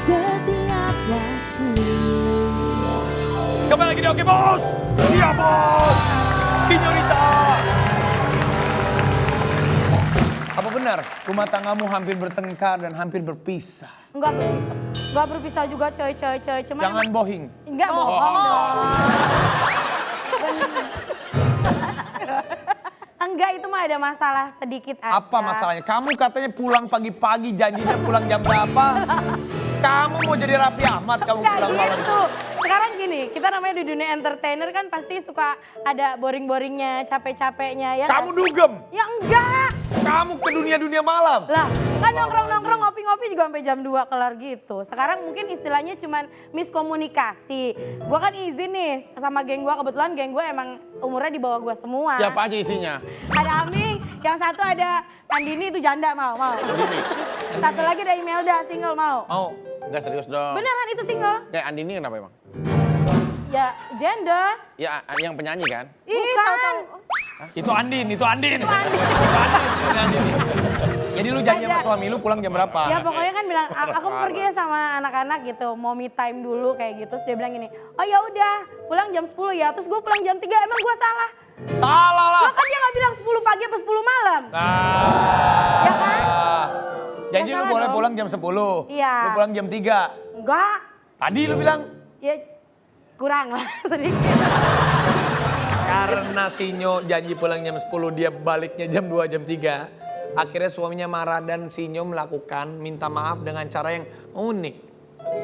setiap waktu. Kembali lagi di Oke Bos. Iya bos. Sinyorita. Apa benar rumah tanggamu hampir bertengkar dan hampir berpisah? Enggak berpisah. Enggak berpisah juga coy. Cuman Jangan bohing. enggak bohong. Enggak, itu mah ada masalah sedikit aja. Apa masalahnya? Kamu katanya pulang pagi-pagi, janjinya pulang jam berapa? Kamu mau jadi Raffi Ahmad kamu Enggak pulang malam? gitu. Sekarang gini, kita namanya di dunia entertainer kan pasti suka ada boring-boringnya, capek-capeknya ya. Kamu dugem. Ya enggak. Kamu ke dunia-dunia malam. Lah, kan nongkrong-nongkrong ngopi-ngopi juga sampai jam 2 kelar gitu. Sekarang mungkin istilahnya cuman miskomunikasi. Gua kan izin nih sama geng gua, kebetulan geng gua emang umurnya di bawah gua semua. Siapa aja isinya? Ada Aming, yang satu ada Andini itu janda mau. Satu lagi ada Imelda single mau. Oh, enggak serius dong. Beneran itu single? Kayak Andini kenapa emang? Ya, jendos. Ya yang penyanyi kan? Bukan. Itu Andin. Itu Andin. Jadi lu janji sama suami lu pulang jam berapa? Ya pokoknya kan bilang, aku mau pergi ya sama anak-anak gitu, mau me time dulu kayak gitu. Terus dia bilang gini, oh ya udah pulang jam 10 ya. Terus gue pulang jam 3, emang gue salah? Salah lah. Lo kan dia gak bilang 10 pagi apa 10 malam. Nah. Ya kan? Jadi Ya lu salah boleh dong. pulang jam 10. Iya. Lu pulang jam 3. Enggak, Tadi lu bilang. ya kurang lah sedikit. Karena Sinyo janji pulang jam 10, dia baliknya jam 2, jam 3. Akhirnya suaminya marah dan Sinyo melakukan minta maaf dengan cara yang unik.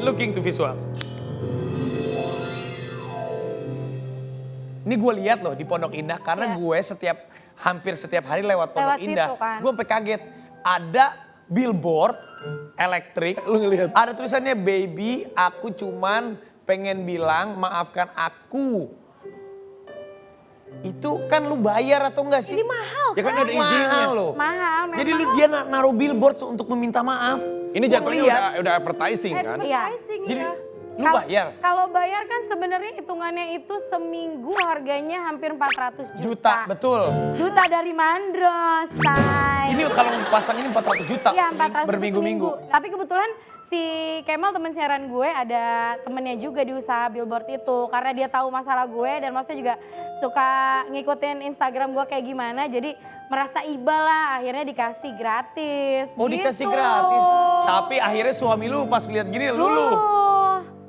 Looking to visual. Ini gue lihat loh di Pondok Indah karena Iya. gue hampir setiap hari lewat Pondok Lewat Indah. situ kan. Gue sampai kaget. Ada billboard elektrik. Lu ngelihat? Ada tulisannya baby, aku cuman pengen bilang maafkan aku. Itu kan lu bayar atau enggak sih? Ini mahal Ya kan ada izinnya. Mahal loh. Mahal memang. Jadi lu dia naruh billboard untuk meminta maaf. Ini jatuhnya udah advertising kan? Iya. Jadi lu bayar Kalau bayar kan sebenarnya hitungannya itu seminggu harganya hampir 400 juta. betul. Duta dari Mandros, say. Ini kalau pasang ini 400 juta. Iya, 400 berminggu-minggu. seminggu. Tapi kebetulan si Kemal teman siaran gue ada temennya juga di usaha billboard itu. Karena dia tahu masalah gue dan maksudnya juga suka ngikutin Instagram gue kayak gimana. Jadi merasa iba lah, akhirnya dikasih gratis. Oh dikasih gitu. gratis. Tapi akhirnya suami lu pas lihat gini luluh. Luluh.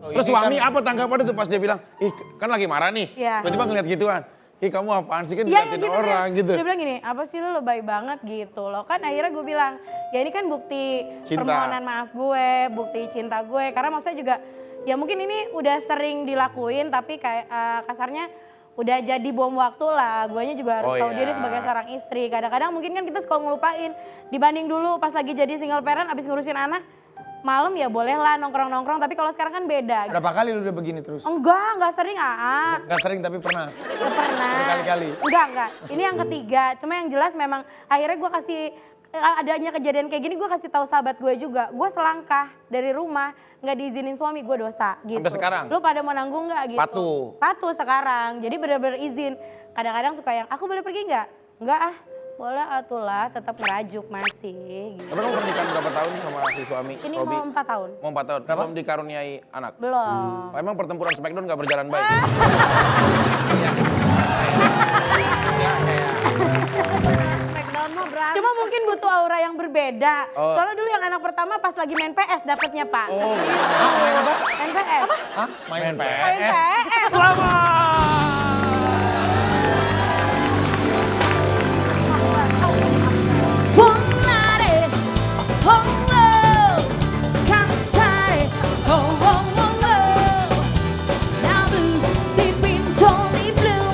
Oh, Terus ini suami kan- apa tanggapan itu pas dia bilang, ih kan lagi marah nih. Iya. Tiba-tiba ngeliat gituan. Ih kamu apaan sih kan Iya diliatin gitu orang kan. gitu. Terus dia bilang gini, apa sih lu lebay banget gitu loh. Kan akhirnya gue bilang, ya ini kan bukti Cinta. permohonan maaf gue, bukti cinta gue. Karena maksudnya juga, ya mungkin ini udah sering dilakuin tapi kayak kasarnya udah jadi bom waktu lah. Guanya juga harus Oh, tahu iya. diri sebagai seorang istri. Kadang-kadang mungkin kan kita suka ngelupain. Dibanding dulu pas lagi jadi single parent abis ngurusin anak, malam ya boleh lah nongkrong-nongkrong. Tapi kalau sekarang kan beda. Berapa kali lu udah begini terus? Enggak sering Gak sering tapi pernah. Pernah. Berkali-kali? Enggak. Ini yang ketiga. Cuma yang jelas memang akhirnya gue kasih, adanya kejadian kayak gini gue kasih tahu sahabat gue juga. Gue selangkah dari rumah nggak diizinin suami, gue dosa gitu. Sampai sekarang? Lu pada mau nanggung nggak gitu? Patuh sekarang. Jadi bener-bener izin. Kadang-kadang suka yang, aku boleh pergi nggak? Enggak ah. Boleh atulah, tetap ngerajuk masih. Gitu. Tapi kamu pernikahan berapa tahun sama si suami? Ini Robi? mau 4 tahun. Mau 4 tahun? Belum dikaruniai anak? Belum. Oh, emang pertempuran Smackdown gak berjalan baik? Smackdown mah berantem. Cuma mungkin butuh aura yang berbeda. Oh. Soalnya dulu yang anak pertama pas lagi main PS dapetnya Pak. Oh, Main apa? Main PS. Hah? Main Main PS? PS. Selamat! Volare, oh oh, cantare, oh oh oh oh. Now blue, deep in Tony Blue,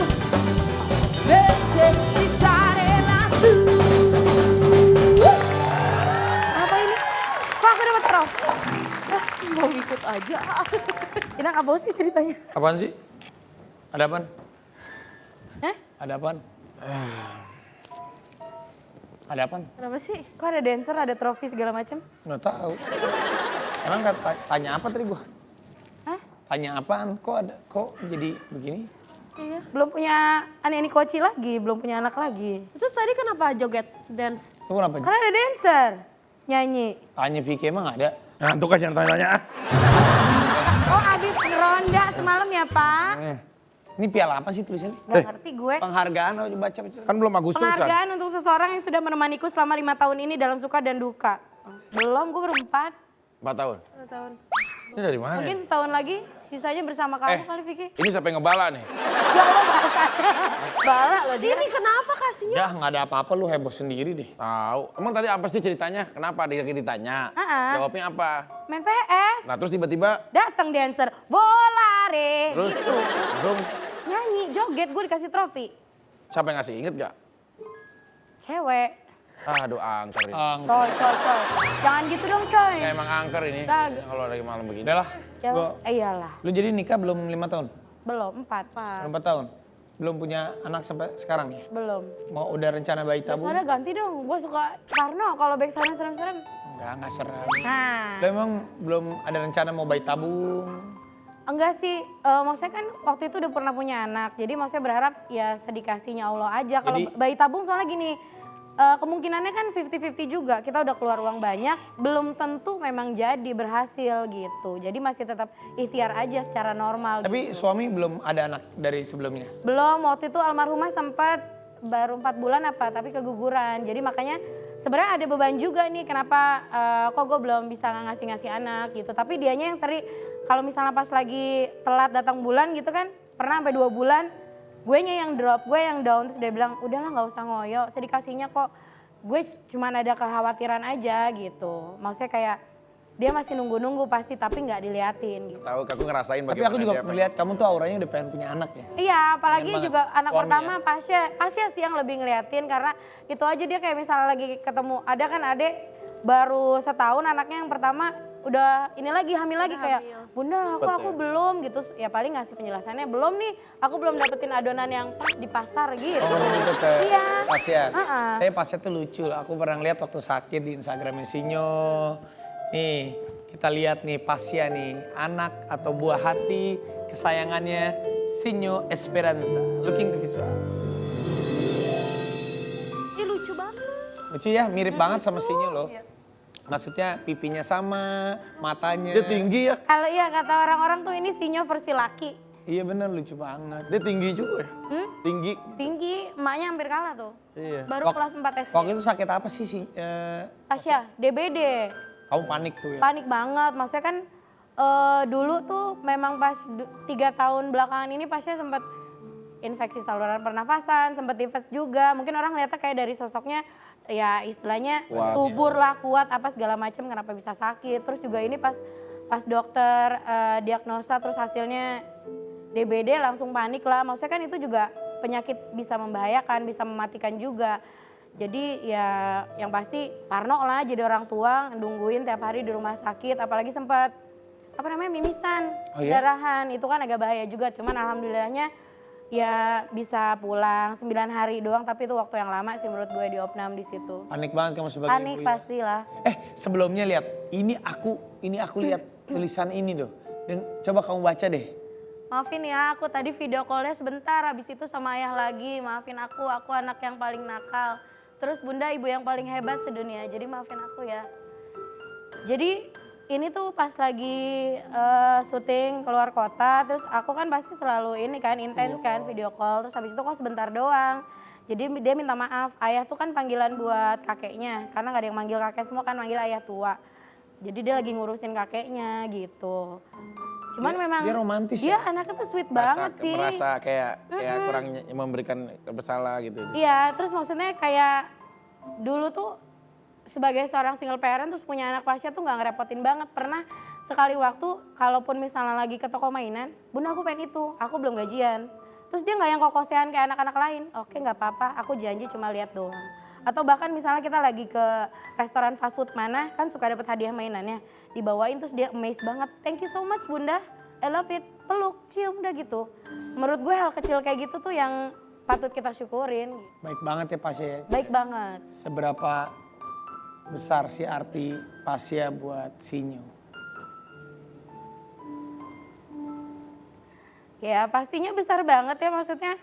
pensi di stare lassù. Apa ini? Kok aku dapat trof? Mau ikut aja. Ini apa sih ceritanya? Apaan sih? Ada apaan? Hah? Ada apaan? Ada apaan? Kenapa sih? Kok ada dancer, ada trofi segala macem? Nggak tahu. Emang tanya apa tadi gua? Hah? Tanya apaan? Kok jadi begini? Iya. Belum punya Ani Koci lagi, belum punya anak lagi. Terus tadi kenapa joget dance? Lu kenapa? Karena ada dancer, nyanyi. Tanya Vicky emang ada? Ngantuk aja tanya-tanya. Oh abis ngeronda semalam ya Pak? Ini piala apa sih tulisannya? Gak ngerti gue. Penghargaan aja baca. Kan belum Agustusan. Penghargaan untuk seseorang yang sudah menemaniku selama 5 tahun ini dalam suka dan duka. Belum, gue baru 4 4 tahun. tahun. Ini dari mana? Mungkin setahun lagi sisanya bersama kamu kali Vicky. Ini siapa yang ngebala nih? Ya Allah bahasanya. Bala loh dia. Ini kenapa kasihnya? Dah nggak ada apa-apa lu heboh sendiri deh. Tahu. Emang tadi apa sih ceritanya? Kenapa dia ditanya? Jawabnya apa? Main PS. Nah terus tiba-tiba Datang dancer. Volare. terus Gitu. langsung Nyanyi, joget, gue dikasih trofi. siapa yang ngasih? Inget gak? Cewek. Aduh angker ini. Coy. Jangan gitu dong coy. Ya, emang angker ini. Nah. Kalau lagi malam begini. Udah lah. Cewek. Iyalah. Lu jadi nikah belum 5 tahun? Belum, 4. Belum 4 tahun? Belum punya anak sampai sekarang ya? Belum. Mau udah rencana bayi tabung? Soalnya ganti dong, gue suka Parno kalau back sana serem-serem. Enggak serem. Nah, Lu emang belum ada rencana mau bayi tabung? enggak sih, maksudnya kan waktu itu udah pernah punya anak, jadi maksudnya berharap ya sedikasihnya Allah aja. Kalau Jadi- bayi tabung soalnya gini, kemungkinannya kan 50-50 juga, kita udah keluar uang banyak, belum tentu memang jadi berhasil gitu. Jadi masih tetap ikhtiar aja secara normal. Tapi suami belum ada anak dari sebelumnya? Belum, waktu itu almarhumah sempat baru 4 bulan apa, tapi keguguran. Jadi makanya sebenarnya ada beban juga nih kenapa kok gue belum bisa ngasih-ngasih anak gitu. Tapi dianya yang seri, kalau misalnya pas lagi telat datang bulan gitu kan, pernah sampai 2 bulan, gue yang drop, gue yang down. Terus dia bilang, udahlah gak usah ngoyo, saya dikasihnya kok. Gue cuman ada kekhawatiran aja gitu. Maksudnya kayak dia masih nunggu-nunggu pasti tapi nggak diliatin gitu. Tahu aku ngerasain Tapi bagaimana aku juga dia ngeliat kamu tuh auranya udah pengen punya anak ya? Iya, apalagi Pengen juga banget. anak Suami pertama ya? Pasya sih yang lebih ngeliatin karena itu aja dia kayak misalnya lagi ketemu, ada kan adek baru setahun anaknya yang pertama udah ini lagi hamil lagi kayak bunda aku belum gitu ya paling ngasih penjelasannya belum nih aku belum dapetin adonan yang pas di pasar gitu. Oh gitu ke Iya. Pasya? Heeh. Tapi Pasya tuh lucu, aku pernah lihat waktu sakit di Instagramnya Sinyo. Nih, kita lihat nih Pasya nih, anak atau buah hati kesayangannya Sinyo Esperanza. Looking to visual. Ih lucu banget. Lucu ya, mirip banget sama Sinyo loh. Maksudnya pipinya sama, matanya. Dia tinggi ya. Kalau iya kata orang-orang tuh ini sinyo versi laki. Iya bener lucu banget. Dia tinggi juga ya. Tinggi. Tinggi, emaknya hampir kalah tuh. Iya. Baru kelas 4 SD. Waktu itu sakit apa sih Pasya, DBD. kamu panik tuh ya? Panik banget, maksudnya kan dulu tuh memang pas 3 tahun belakangan ini pasnya sempat infeksi saluran pernafasan, sempat tifus juga. Mungkin orang lihatnya kayak dari sosoknya ya istilahnya Kuat, subur lah, kuat apa segala macam kenapa bisa sakit. Terus juga ini pas dokter diagnosa terus hasilnya DBD langsung panik lah. Maksudnya kan itu juga penyakit bisa membahayakan, bisa mematikan juga. Jadi ya yang pasti parno lah jadi orang tua nungguin tiap hari di rumah sakit, apalagi sempat mimisan, Oh iya? darahan, itu kan agak bahaya juga. Cuman alhamdulillahnya ya bisa pulang 9 hari doang, tapi itu waktu yang lama sih menurut gue di opnam di situ. Panik banget kamu sebagai Panik ibu ya? pastilah. Sebelumnya lihat, ini aku lihat tulisan ini loh. Dan coba kamu baca deh. Maafin ya, aku tadi video call-nya sebentar, habis itu sama ayah lagi. Maafin aku anak yang paling nakal. Terus bunda ibu yang paling hebat sedunia, jadi maafin aku ya. Jadi ini tuh pas lagi syuting keluar kota, terus aku kan pasti selalu ini kan intens kan video call. Terus habis itu kok sebentar doang. Jadi dia minta maaf, ayah tuh kan panggilan buat kakeknya. Karena gak ada yang manggil kakek semua kan manggil ayah tua. Jadi dia lagi ngurusin kakeknya gitu. Cuman memang dia romantis dia ya? anaknya tuh sweet banget sih. Merasa kayak kurang memberikan bersalah gitu. Iya, terus maksudnya kayak dulu tuh sebagai seorang single parent terus punya anak pasien tuh gak ngerepotin banget. Pernah sekali waktu kalaupun misalnya lagi ke toko mainan, bunda aku pengen itu, aku belum gajian. Terus dia gak yang kokosehan kayak anak-anak lain, oke gak apa-apa, aku janji cuma lihat doang. Atau bahkan misalnya kita lagi ke restoran fast food mana, kan suka dapet hadiah mainannya. Dibawain terus dia amazed banget, thank you so much bunda, I love it. Peluk, cium, udah gitu. Menurut gue hal kecil kayak gitu tuh yang patut kita syukurin. Baik banget ya Pasya ya. Baik banget. Seberapa besar sih arti Pasya buat Sinyo? Ya pastinya besar banget ya, maksudnya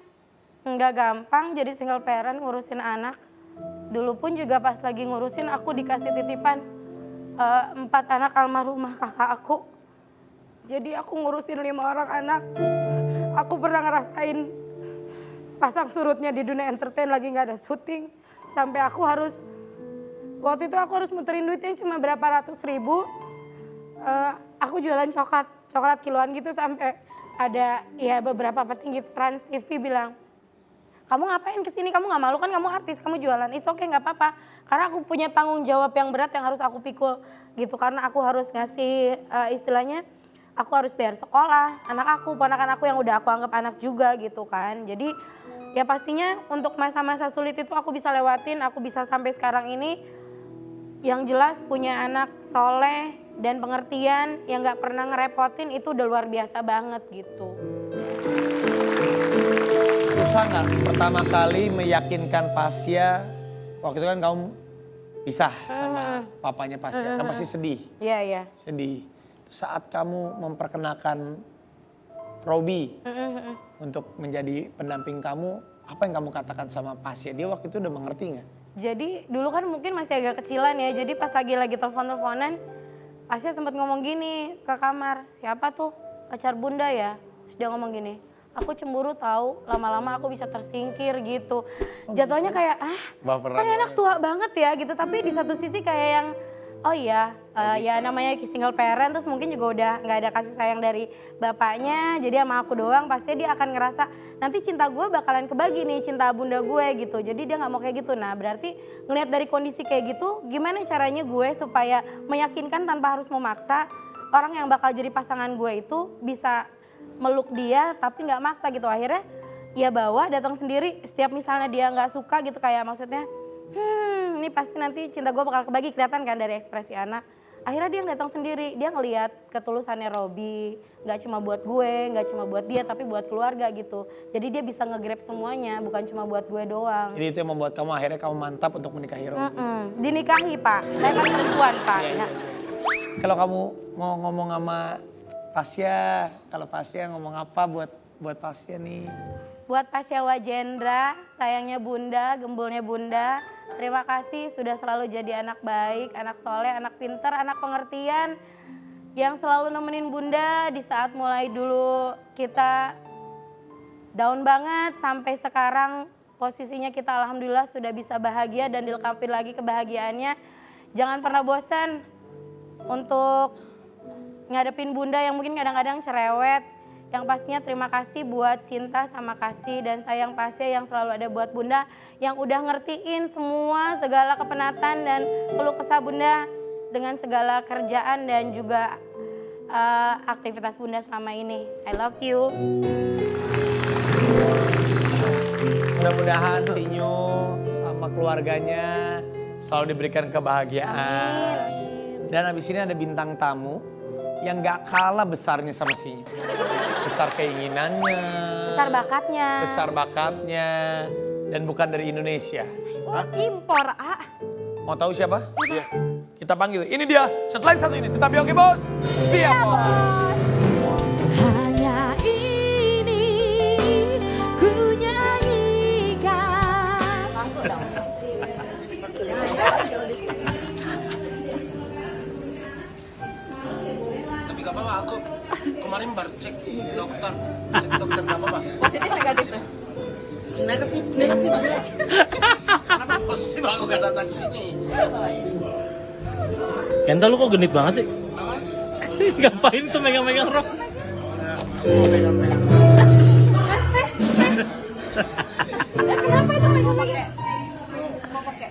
nggak gampang jadi single parent ngurusin anak. Dulu pun juga pas lagi ngurusin aku dikasih titipan, 4 anak almarhumah kakak aku. Jadi aku ngurusin 5 orang anak. Aku pernah ngerasain pasang surutnya di dunia entertain lagi nggak ada syuting. Sampai aku harus, waktu itu aku harus muterin duitnya cuma berapa ratus ribu. Aku jualan coklat kiloan gitu sampai ada ya beberapa petinggi Trans TV bilang, kamu ngapain kesini, kamu nggak malu kan, kamu artis, kamu jualan, it's okay nggak apa-apa. Karena aku punya tanggung jawab yang berat yang harus aku pikul gitu, karena aku harus ngasih istilahnya, aku harus bayar sekolah, anak aku, ponakan aku yang udah aku anggap anak juga gitu kan. Jadi ya pastinya untuk masa-masa sulit itu aku bisa lewatin, aku bisa sampai sekarang ini. Yang jelas punya anak soleh dan pengertian yang gak pernah ngerepotin itu udah luar biasa banget gitu. Susah nggak pertama kali meyakinkan Pasya, waktu itu kan kamu pisah sama papanya Pasya, kan pasti sedih. Iya, iya. Sedih. Saat kamu memperkenalkan Robby untuk menjadi pendamping kamu, apa yang kamu katakan sama Pasya? Dia waktu itu udah mengerti nggak? Jadi dulu kan mungkin masih agak kecilan ya, jadi pas lagi telepon-teleponan, Pasya sempat ngomong gini ke kamar, siapa tuh pacar bunda ya? Terus dia ngomong gini, aku cemburu tahu, lama-lama aku bisa tersingkir gitu. Jatuhnya kayak kan enak tua banget ya gitu, tapi di satu sisi kayak yang oh iya, ya namanya single parent, terus mungkin juga udah nggak ada kasih sayang dari bapaknya, jadi sama aku doang, pasti dia akan ngerasa nanti cinta gue bakalan kebagi nih, cinta bunda gue gitu. Jadi dia nggak mau kayak gitu. Nah berarti ngelihat dari kondisi kayak gitu, gimana caranya gue supaya meyakinkan tanpa harus memaksa orang yang bakal jadi pasangan gue itu bisa meluk dia tapi nggak maksa gitu. Akhirnya ya bawa datang sendiri, setiap misalnya dia nggak suka gitu kayak maksudnya ini pasti nanti cinta gue bakal kebagi, kelihatan kan dari ekspresi anak. Akhirnya dia yang datang sendiri, dia ngelihat ketulusannya Robby, nggak cuma buat gue, nggak cuma buat dia, tapi buat keluarga gitu. Jadi dia bisa nge-grab semuanya, bukan cuma buat gue doang. Jadi itu yang membuat kamu akhirnya kamu mantap untuk menikahi Robby. Dinikahi Pak, saya kan perempuan Pak. Ya. Kalau kamu mau ngomong sama Pasya, kalau Pasya ngomong apa buat Pasya nih? Buat Pasya Wajendra, sayangnya bunda, gembulnya bunda, terima kasih sudah selalu jadi anak baik, anak soleh, anak pinter, anak pengertian. Yang selalu nemenin bunda di saat mulai dulu kita down banget sampai sekarang posisinya kita alhamdulillah sudah bisa bahagia dan dilengkapi lagi kebahagiaannya. Jangan pernah bosan untuk ngadepin bunda yang mungkin kadang-kadang cerewet. Yang pastinya terima kasih buat cinta sama kasih dan sayang Pasya yang selalu ada buat bunda, yang udah ngertiin semua segala kepenatan dan keluh kesah bunda dengan segala kerjaan dan juga aktivitas bunda selama ini. I love you. Mudah-mudahan Sinyo sama keluarganya selalu diberikan kebahagiaan. Amin. Dan abis ini ada bintang tamu yang gak kalah besarnya sama Sinyo. Besar keinginannya. Besar bakatnya. Besar bakatnya. Dan bukan dari Indonesia. Oh, impor, Mau tahu siapa? Iya. Kita panggil. Ini dia. Setelah satu ini. Tetap oke bos. Siap bos. hanya ini ku nyanyikan. Langsung dong. Tapi gak apa-apa, aku kemarin baru cek dokter gak apa-apa. Positif negatif tuh? Negatif. Kenapa positif aku gak datang ke sini? Oh iya. Kenta lu kok genit banget sih? Ngapain tuh megang-megang rok? Kenapa itu megang-megang? Mau pakai?